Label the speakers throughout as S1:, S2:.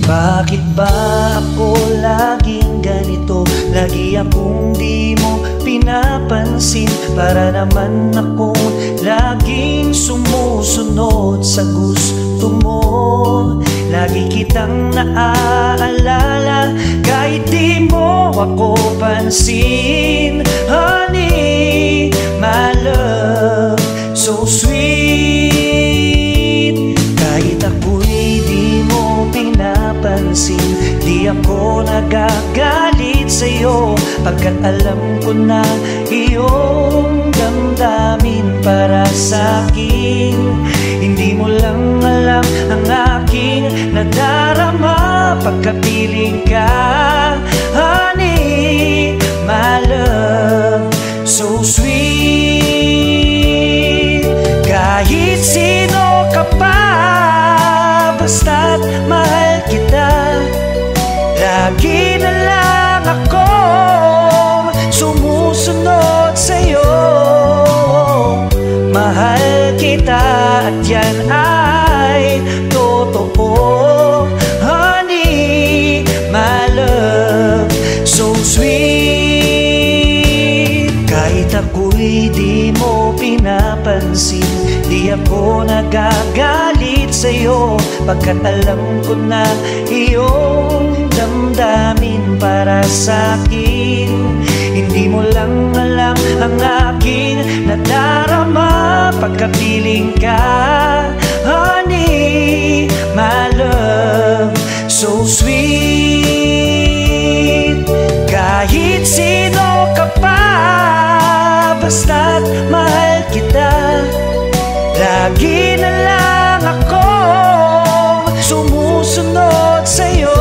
S1: Bakit ba ako laging ganito? Lagi akong di mo pinapansin. Para naman akong laging sumusunod sa gusto mo. Lagi kitang naaalala kahit di mo ako pansin. Honey, my love, so sweet. Kahit ako'y di mo pinapansin, di ako nagagalit sa'yo, pagkat alam ko na iyong damdamin para sa'kin. Hindi mo lang alam ang aking nadarama pagkapiling ka. Honey, my love, so sweet. Kahit sino ka pa, basta't mahal kita. Lagi na lang akong sumusunod sa'yo. Mahal kita at yan ay totoo. Honey, my love, so sweet. Kahit ako'y di mo pinapansin, di ako nagagalit sa'yo, pagkat alam ko na iyong damdamin para sa'kin. Hindi mo lang alam ang aking nadarama pagkapiling ka. Honey, my love, so sweet. Kahit sino ka pa, basta't mahal kita. Lagi na lang akong sumusunod sa'yo.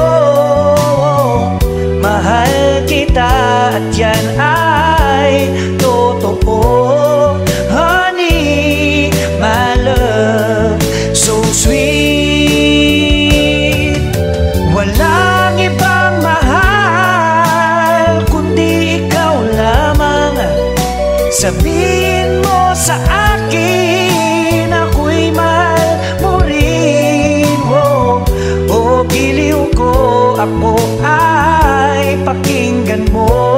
S1: Mahal kita at yan ay totoo. Honey, my love, so sweet. Walang ibang mahal kundi ikaw lamang. Sabihin mo sa akin, ako'y mahal mo rin. O giliw ko, ako ay pakinggan mo.